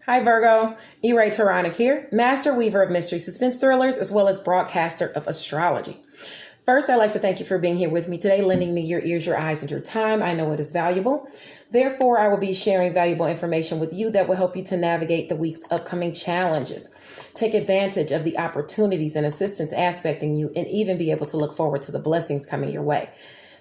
Hi Virgo, E-Ray Taronic here, master weaver of mystery suspense thrillers as well as broadcaster of astrology. First, I'd like to thank you for being here with me today, lending me your ears, your eyes, and your time. I know it is valuable. Therefore, I will be sharing valuable information with you that will help you to navigate the week's upcoming challenges. Take advantage of the opportunities and assistance aspecting you and even be able to look forward to the blessings coming your way.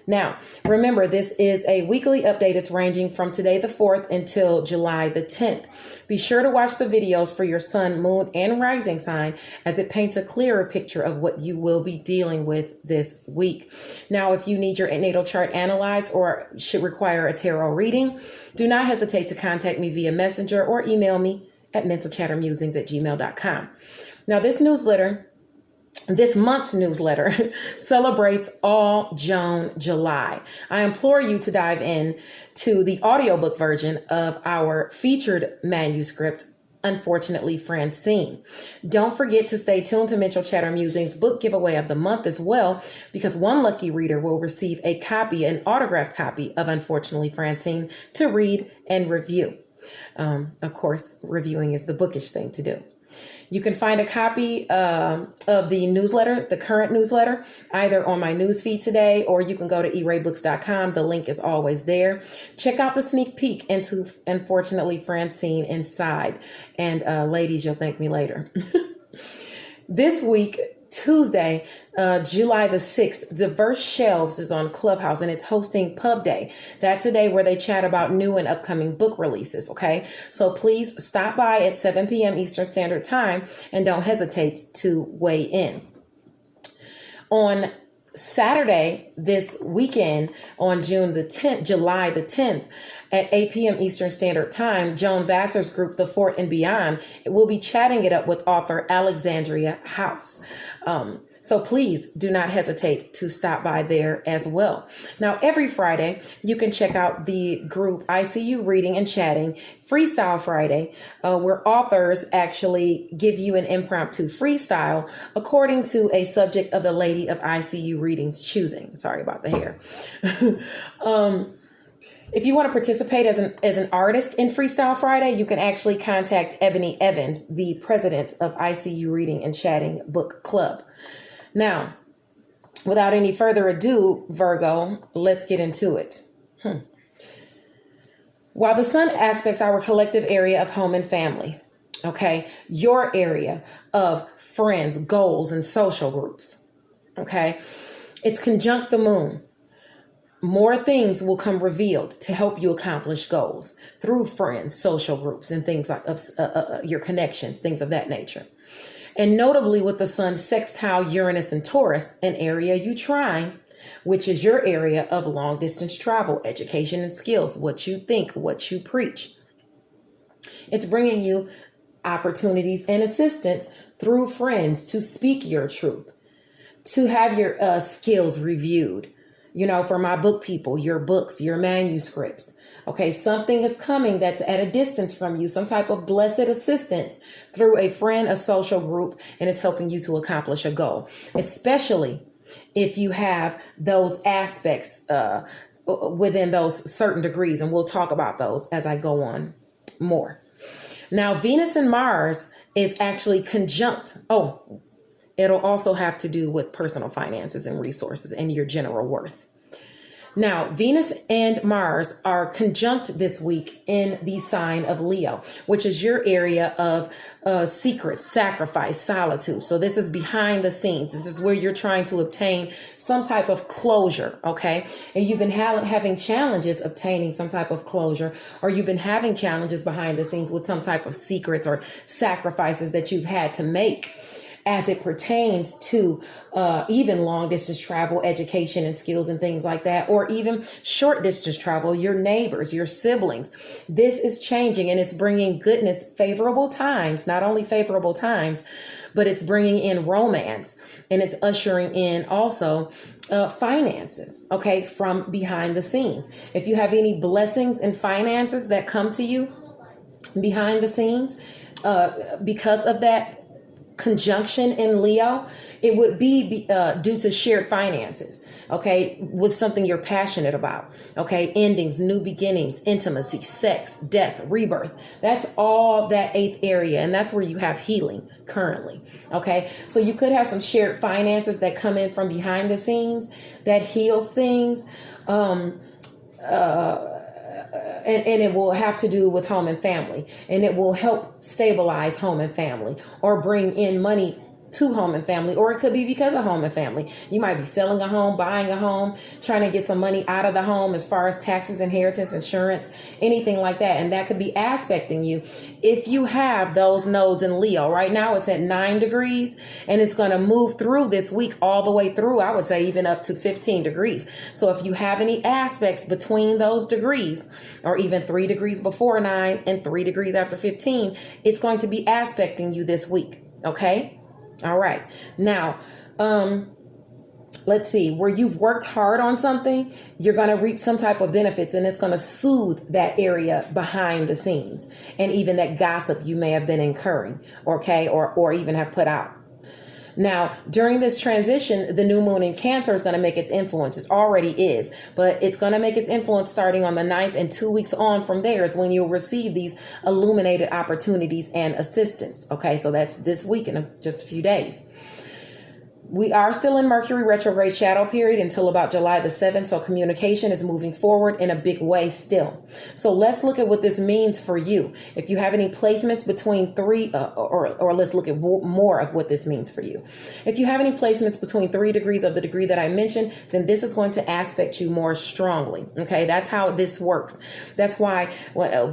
Now, remember, this is a weekly update. It's ranging from today the 4th until July the 10th. Be sure to watch the videos for your sun, moon, and rising sign as it paints a clearer picture of what you will be dealing with this week. Now, if you need your natal chart analyzed or should require a tarot reading, do not hesitate to contact me via messenger or email me at mentalchattermusings@gmail.com. Now, this month's newsletter celebrates all July. I implore you to dive in to the audiobook version of our featured manuscript, Unfortunately Francine. Don't forget to stay tuned to Mental Chatter Musings book giveaway of the month as well, because one lucky reader will receive an autographed copy of Unfortunately Francine to read and review. Of course, reviewing is the bookish thing to do. You can find a copy of the newsletter, the current newsletter, either on my newsfeed today, or you can go to eraybooks.com. The link is always there. Check out the sneak peek into Unfortunately Francine inside. And ladies, you'll thank me later. This week, Tuesday, July the 6th, the Verse Shelves is on Clubhouse and it's hosting Pub Day. That's a day where they chat about new and upcoming book releases, okay? So please stop by at 7 p.m. Eastern Standard Time and don't hesitate to weigh in. On Saturday this weekend, on July the 10th, at 8 p.m. Eastern Standard Time, Joan Vassar's group, The Fort and Beyond, will be chatting it up with author Alexandria House. So please do not hesitate to stop by there as well. Now, every Friday, you can check out the group ICU Reading and Chatting Freestyle Friday, where authors actually give you an impromptu freestyle according to a subject of the lady of ICU Reading's choosing. Sorry about the hair. If you want to participate as an artist in Freestyle Friday, you can actually contact Ebony Evans, the president of ICU Reading and Chatting Book Club. Now, without any further ado, Virgo, let's get into it. While the sun aspects our collective area of home and family, okay, your area of friends, goals, and social groups, okay, it's conjunct the moon. More things will come revealed to help you accomplish goals through friends, social groups, and things like your connections, things of that nature. And notably with the sun sextile Uranus and Taurus, an area you trine, which is your area of long distance travel, education and skills, what you think, what you preach. It's bringing you opportunities and assistance through friends to speak your truth, to have your skills reviewed. You know, for my book people, your books, your manuscripts. Okay, something is coming that's at a distance from you, some type of blessed assistance through a friend, a social group, and it's helping you to accomplish a goal, especially if you have those aspects within those certain degrees. And we'll talk about those as I go on more. Now, Venus and Mars is actually conjunct. It'll also have to do with personal finances and resources and your general worth. Now, Venus and Mars are conjunct this week in the sign of Leo, which is your area of secrets, sacrifice, solitude. So this is behind the scenes. This is where you're trying to obtain some type of closure, okay? And you've been having challenges obtaining some type of closure, or you've been having challenges behind the scenes with some type of secrets or sacrifices that you've had to make as it pertains to even long distance travel, education and skills and things like that, or even short distance travel, your neighbors, your siblings. This is changing and it's bringing goodness, favorable times, not only favorable times, but it's bringing in romance and it's ushering in also finances, okay, from behind the scenes. If you have any blessings and finances that come to you behind the scenes, because of that conjunction in Leo, it would be due to shared finances, okay, with something you're passionate about, okay, endings, new beginnings, intimacy, sex, death, rebirth. That's all that 8th area, and that's where you have healing currently, okay? So you could have some shared finances that come in from behind the scenes that heals things, and it will have to do with home and family, and it will help stabilize home and family or bring in money to home and family, or it could be because of home and family. You might be selling a home, buying a home, trying to get some money out of the home as far as taxes, inheritance, insurance, anything like that. And that could be aspecting you if you have those nodes in Leo. Right now it's at 9 degrees, and it's going to move through this week all the way through, I would say even up to 15 degrees. So if you have any aspects between those degrees, or even 3 degrees before 9 and 3 degrees after 15, it's going to be aspecting you this week. Okay. All right. Now, let's see, where you've worked hard on something, you're going to reap some type of benefits, and it's going to soothe that area behind the scenes and even that gossip you may have been incurring, okay, or even have put out. Now, during this transition, the new moon in Cancer is going to make its influence. It already is, but it's going to make its influence starting on the 9th, and 2 weeks on from there is when you'll receive these illuminated opportunities and assistance. Okay, so that's this week in just a few days. We are still in Mercury retrograde shadow period until about July the 7th. So communication is moving forward in a big way still. So let's look at what this means for you. If you have any placements between or let's look at more of what this means for you. If you have any placements between 3 degrees of the degree that I mentioned, then this is going to aspect you more strongly. Okay, that's how this works. That's why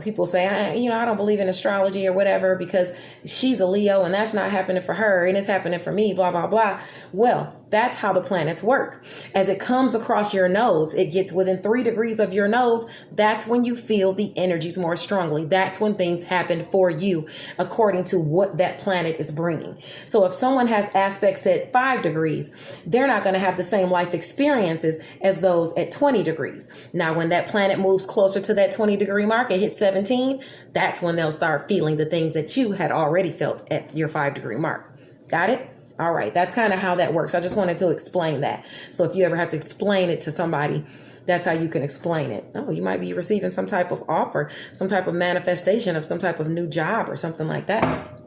people say, I don't believe in astrology or whatever because she's a Leo and that's not happening for her and it's happening for me, blah, blah, blah. Well, that's how the planets work. As it comes across your nodes, it gets within 3 degrees of your nodes. That's when you feel the energies more strongly. That's when things happen for you according to what that planet is bringing. So if someone has aspects at 5 degrees, they're not going to have the same life experiences as those at 20 degrees. Now, when that planet moves closer to that 20 degree mark, it hits 17, that's when they'll start feeling the things that you had already felt at your 5 degree mark. Got it? All right, that's kind of how that works. I just wanted to explain that. So if you ever have to explain it to somebody, that's how you can explain it. Oh, you might be receiving some type of offer, some type of manifestation of some type of new job or something like that.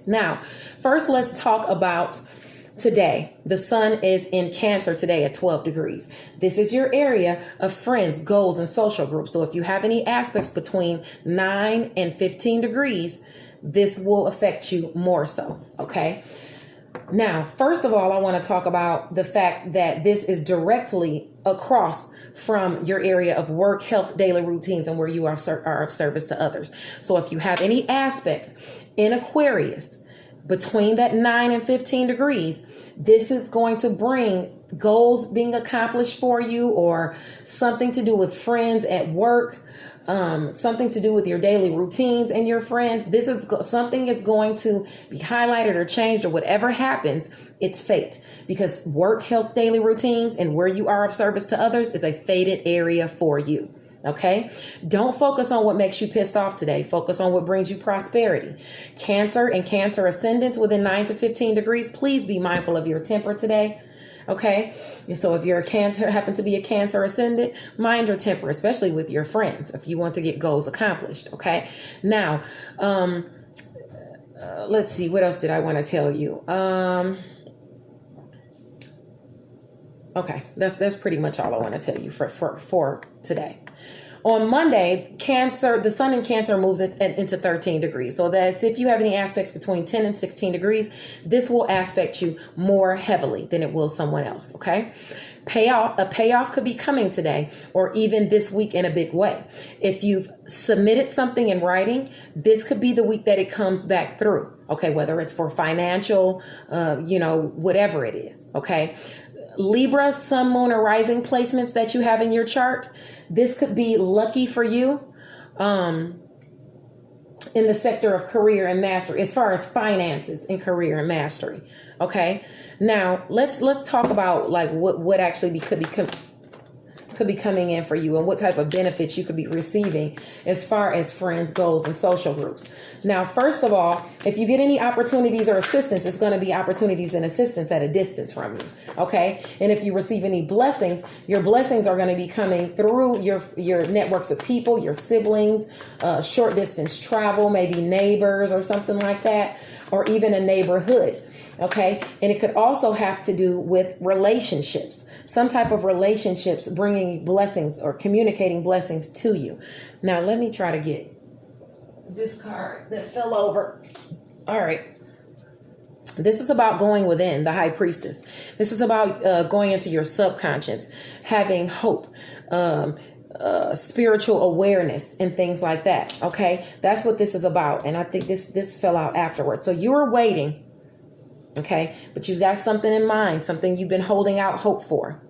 Now, first, let's talk about today. The sun is in Cancer today at 12 degrees. This is your area of friends, goals, and social groups. So if you have any aspects between 9 and 15 degrees, this will affect you more so, okay? Now, first of all, I want to talk about the fact that this is directly across from your area of work, health, daily routines, and where you are of service to others. So if you have any aspects in Aquarius between that 9 and 15 degrees, this is going to bring goals being accomplished for you or something to do with friends at work, something to do with your daily routines and your friends. This is something is going to be highlighted or changed, or whatever happens, it's fate, because work, health, daily routines, and where you are of service to others is a fated area for you. Okay. Don't focus on what makes you pissed off today. Focus on what brings you prosperity. Cancer and Cancer ascendants within 9 to 15 degrees. Please be mindful of your temper today. Okay. So if you're a Cancer, happen to be a Cancer ascendant, mind your temper, especially with your friends, if you want to get goals accomplished. Okay. Now, let's see. What else did I want to tell you? Okay. That's pretty much all I want to tell you for today. On Monday, Cancer, the sun in Cancer moves into 13 degrees. So that's if you have any aspects between 10 and 16 degrees, this will aspect you more heavily than it will someone else. Okay. A payoff could be coming today or even this week in a big way. If you've submitted something in writing, this could be the week that it comes back through. Okay. Whether it's for financial, whatever it is. Okay. Libra, sun, moon, or rising placements that you have in your chart, this could be lucky for you in the sector of career and mastery, as far as finances and career and mastery. Okay. Now let's talk about like what actually could be could be coming in for you and what type of benefits you could be receiving as far as friends, goals, and social groups. Now, first of all, if you get any opportunities or assistance, it's going to be opportunities and assistance at a distance from you. Okay. And if you receive any blessings, your blessings are going to be coming through your networks of people, your siblings, short distance travel, maybe neighbors or something like that, or even a neighborhood. Okay. And it could also have to do with relationships, some type of relationships bringing blessings or communicating blessings to you. Now, let me try to get this card that fell over. All right. This is about going within, the High Priestess. This is about going into your subconscious, having hope, spiritual awareness and things like that. Okay. That's what this is about. And I think this fell out afterwards. So you were waiting. Okay. But you've got something in mind, something you've been holding out hope for.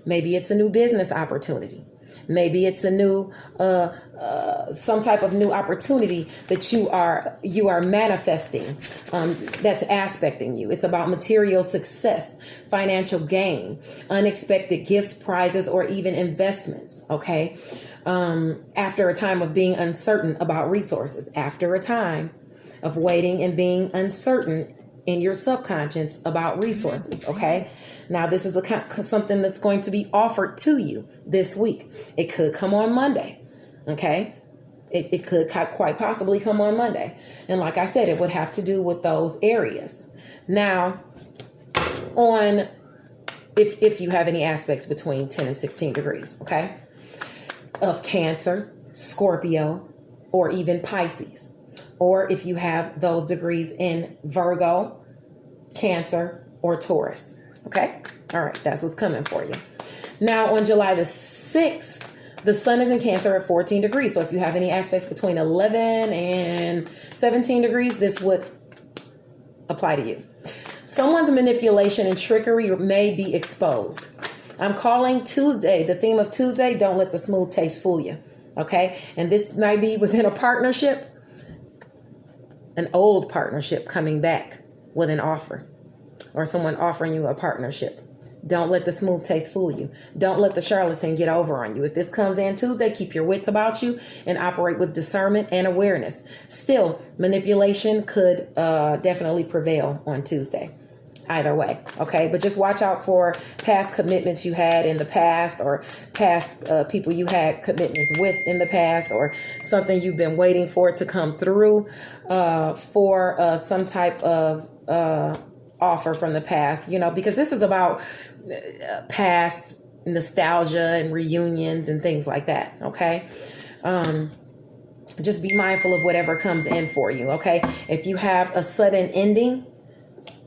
Maybe it's a new business opportunity. Maybe it's a new, some type of new opportunity that you are manifesting, that's aspecting you. It's about material success, financial gain, unexpected gifts, prizes, or even investments. Okay. After a time of being uncertain about resources, after a time of waiting and being uncertain in your subconscious about resources. Okay. Now, this is something that's going to be offered to you this week. It could come on Monday. Okay. It could quite possibly come on Monday. And like I said, it would have to do with those areas. Now, if you have any aspects between 10 and 16 degrees, okay, of Cancer, Scorpio, or even Pisces, or if you have those degrees in Virgo, Cancer, or Taurus. Okay. All right. That's what's coming for you. Now, on July the 6th, the sun is in Cancer at 14 degrees. So if you have any aspects between 11 and 17 degrees, this would apply to you. Someone's manipulation and trickery may be exposed. I'm calling Tuesday, the theme of Tuesday, don't let the smooth taste fool you. Okay. And this might be within a partnership, an old partnership coming back with an offer, or someone offering you a partnership. Don't let the smooth taste fool you. Don't let the charlatan get over on you. If this comes in Tuesday, keep your wits about you and operate with discernment and awareness. Still, manipulation could definitely prevail on Tuesday. Either way. Okay. But just watch out for past commitments you had in the past, or past people you had commitments with in the past, or something you've been waiting for it to come through for some type of offer from the past, because this is about past nostalgia and reunions and things like that. Okay. Just be mindful of whatever comes in for you. Okay. If you have a sudden ending,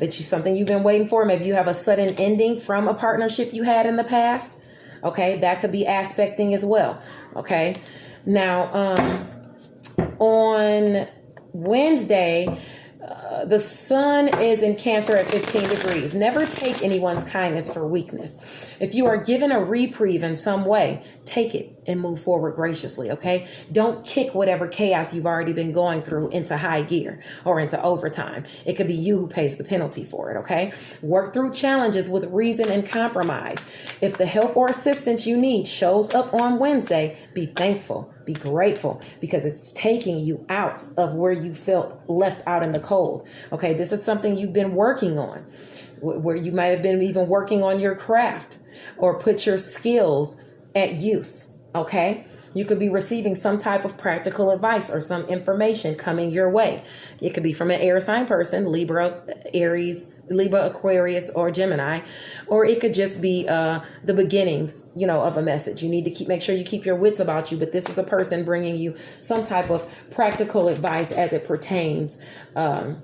something you've been waiting for, maybe you have a sudden ending from a partnership you had in the past. Okay. That could be aspecting as well. Okay. Now, on Wednesday, the sun is in Cancer at 15 degrees. Never take anyone's kindness for weakness. If you are given a reprieve in some way, take it and move forward graciously. Okay. Don't kick whatever chaos you've already been going through into high gear or into overtime. It could be you who pays the penalty for it. Okay. Work through challenges with reason and compromise. If the help or assistance you need shows up on Wednesday, be thankful. Be grateful, because it's taking you out of where you felt left out in the cold. Okay. This is something you've been working on, where you might have been even working on your craft or put your skills at use. Okay. You could be receiving some type of practical advice or some information coming your way. It could be from an air sign person, Libra, Aries, Libra, Aquarius, or Gemini, or it could just be the beginnings, of a message. You need to make sure you keep your wits about you. But this is a person bringing you some type of practical advice as it pertains to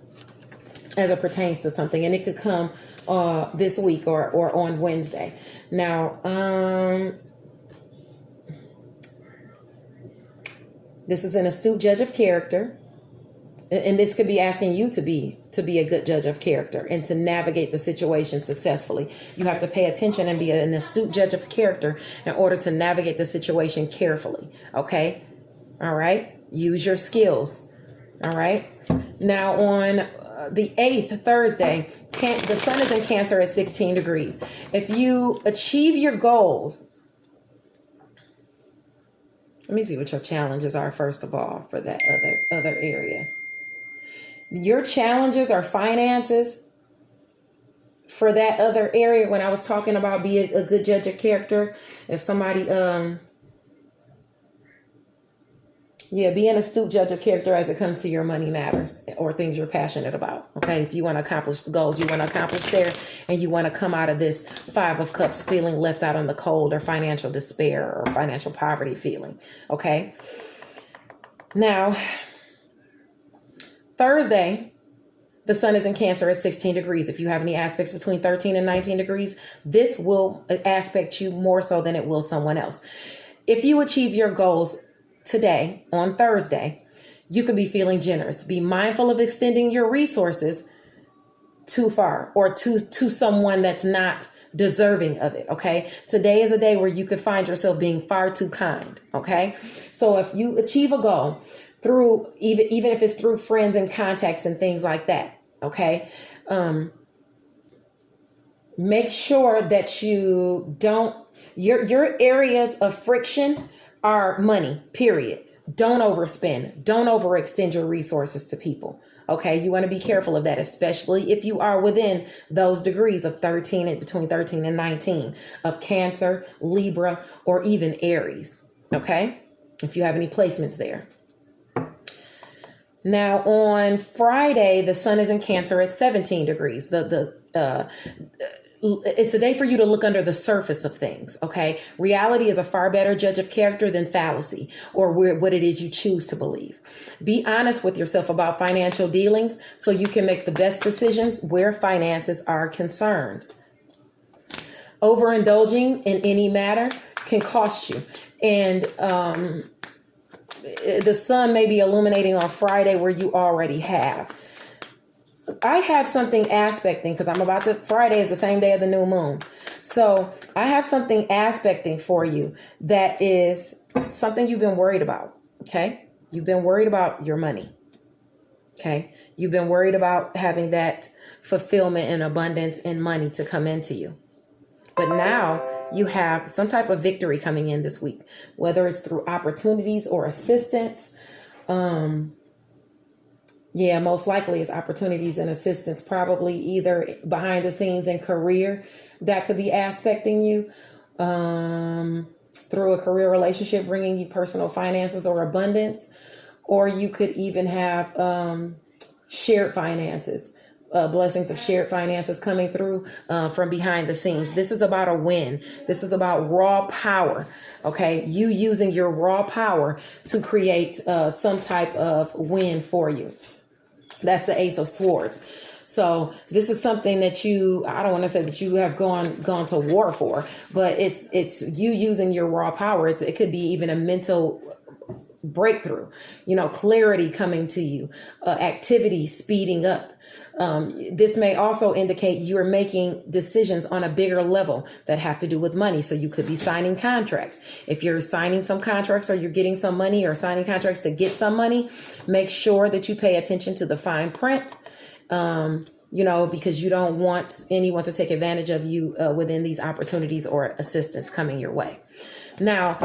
something, and it could come this week or on Wednesday. Now, this is an astute judge of character. And this could be asking you to be a good judge of character and to navigate the situation successfully. You have to pay attention and be an astute judge of character in order to navigate the situation carefully. Okay. All right. Use your skills. All right. Now, on the 8th, Thursday, the sun is in Cancer at 16 degrees. If you achieve your goals Let me see what your challenges are, first of all, for that other area. Your challenges are finances for that other area. When I was talking about be a good judge of character, if somebody, be an astute judge of character as it comes to your money matters or things you're passionate about. Okay. If you want to accomplish the goals you want to accomplish there, and you want to come out of this 5 of Cups feeling left out in the cold, or financial despair or financial poverty feeling. Okay. Now, Thursday, the sun is in Cancer at 16 degrees. If you have any aspects between 13 and 19 degrees, this will aspect you more so than it will someone else. If you achieve your goals today, on Thursday, you could be feeling generous. Be mindful of extending your resources too far or to someone that's not deserving of it. Okay. Today is a day where you could find yourself being far too kind. Okay. So if you achieve a goal through, even if it's through friends and contacts and things like that. Okay. Make sure that you don't, your areas of friction are money, period. Don't overspend. Don't overextend your resources to people. Okay. You want to be careful of that, especially if you are within those degrees of 13 and between 13 and 19 of Cancer, Libra, or even Aries. Okay. If you have any placements there. Now on Friday, the sun is in Cancer at 17 degrees. It's a day for you to look under the surface of things. Okay. Reality is a far better judge of character than fallacy or what it is you choose to believe. Be honest with yourself about financial dealings so you can make the best decisions where finances are concerned. Overindulging in any matter can cost you. And, the sun may be illuminating on Friday where you already have. I have something aspecting because Friday is the same day of the new moon. So I have something aspecting for you that is something you've been worried about. Okay. You've been worried about your money. Okay. You've been worried about having that fulfillment and abundance and money to come into you. But now you have some type of victory coming in this week, whether it's through opportunities or assistance. Most likely it's opportunities and assistance, probably either behind the scenes in career that could be aspecting you through a career relationship, bringing you personal finances or abundance, or you could even have shared finances. Blessings of shared finances coming through from behind the scenes. This is about a win. This is about raw power. Okay. You using your raw power to create some type of win for you. That's the Ace of Swords. So this is something that I don't want to say that you have gone to war for, but it's you using your raw power. It could be even a mental breakthrough, clarity coming to you, activity speeding up. This may also indicate you are making decisions on a bigger level that have to do with money. So you could be signing contracts. If you're signing some contracts or you're getting some money or signing contracts to get some money, make sure that you pay attention to the fine print, because you don't want anyone to take advantage of you within these opportunities or assistance coming your way. Now,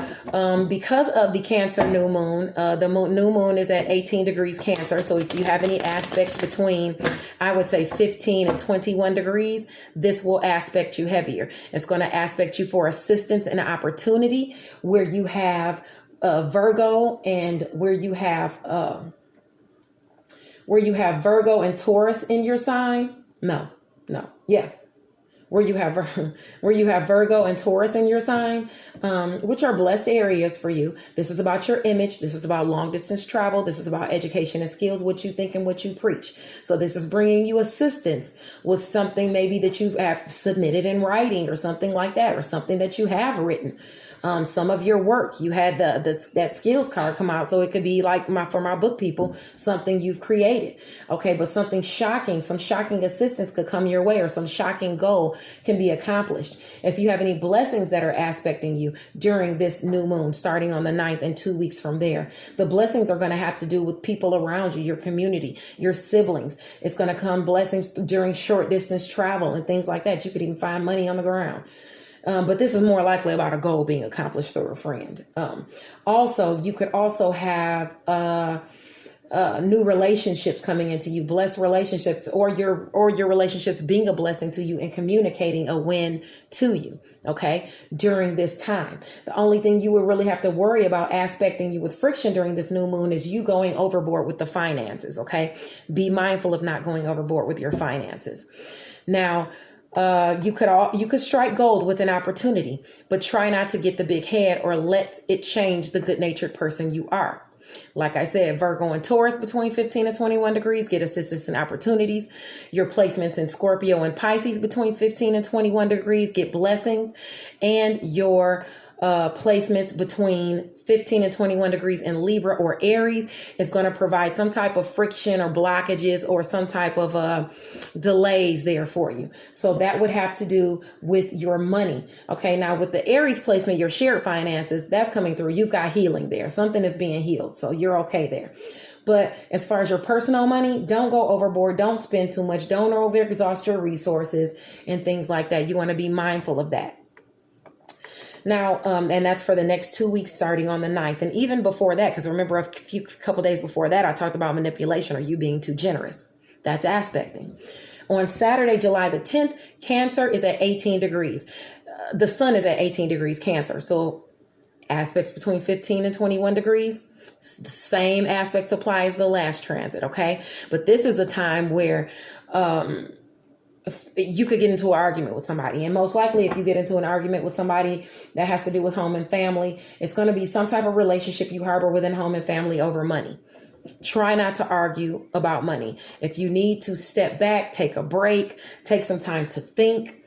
because of the Cancer new moon, new moon is at 18 degrees Cancer. So if you have any aspects between, I would say 15 and 21 degrees, this will aspect you heavier. It's going to aspect you for assistance and opportunity where you have Virgo and where you have Virgo and Taurus in your sign. Where you have Virgo and Taurus in your sign, which are blessed areas for you. This is about your image. This is about long distance travel. This is about education and skills, what you think and what you preach. So this is bringing you assistance with something maybe that you have submitted in writing or something like that, or something that you have written. Some of your work, you had that skills card come out. So it could be like for my book people, something you've created. Okay. But something shocking, some shocking assistance could come your way, or some shocking goal can be accomplished. If you have any blessings that are aspecting you during this new moon, starting on the 9th and 2 weeks from there, the blessings are going to have to do with people around you, your community, your siblings. It's going to come blessings during short distance travel and things like that. You could even find money on the ground. But this is more likely about a goal being accomplished through a friend. Also, you could also have new relationships coming into you, blessed relationships, or your relationships being a blessing to you and communicating a win to you. Okay, during this time, the only thing you would really have to worry about aspecting you with friction during this new moon is you going overboard with the finances. Okay, be mindful of not going overboard with your finances. Now, you could strike gold with an opportunity, but try not to get the big head or let it change the good-natured person you are. Like I said, Virgo and Taurus between 15 and 21 degrees get assistance and opportunities. Your placements in Scorpio and Pisces between 15 and 21 degrees get blessings. And your placements between 15 and 21 degrees in Libra or Aries is going to provide some type of friction or blockages or some type of delays there for you. So that would have to do with your money. Okay, now with the Aries placement, your shared finances, that's coming through. You've got healing there. Something is being healed. So you're okay there. But as far as your personal money, don't go overboard. Don't spend too much. Don't overexhaust your resources and things like that. You want to be mindful of that. Now, and that's for the next 2 weeks starting on the 9th. And even before that, because remember a couple days before that, I talked about manipulation or you being too generous. That's aspecting. On Saturday, July the 10th, Cancer is at 18 degrees. The sun is at 18 degrees Cancer. So aspects between 15 and 21 degrees, the same aspects apply as the last transit. Okay. But this is a time where, you could get into an argument with somebody. And most likely, if you get into an argument with somebody that has to do with home and family, it's going to be some type of relationship you harbor within home and family over money. Try not to argue about money. If you need to step back, take a break, take some time to think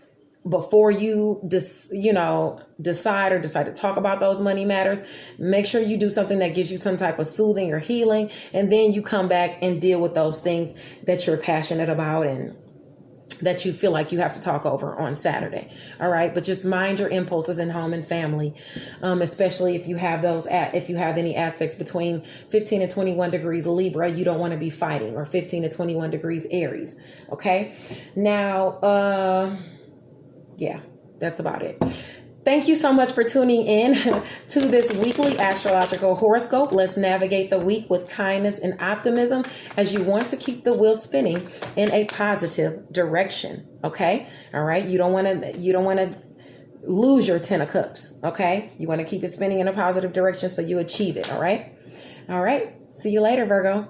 before you decide to talk about those money matters. Make sure you do something that gives you some type of soothing or healing. And then you come back and deal with those things that you're passionate about and that you feel like you have to talk over on Saturday. All right. But just mind your impulses in home and family, especially if you have any aspects between 15 and 21 degrees Libra, you don't want to be fighting, or 15 to 21 degrees Aries. Okay. Now, yeah, that's about it. Thank you so much for tuning in to this weekly astrological horoscope. Let's navigate the week with kindness and optimism as you want to keep the wheel spinning in a positive direction. Okay. All right. You don't want to lose your 10 of cups. Okay. You want to keep it spinning in a positive direction so you achieve it. All right. All right. See you later, Virgo.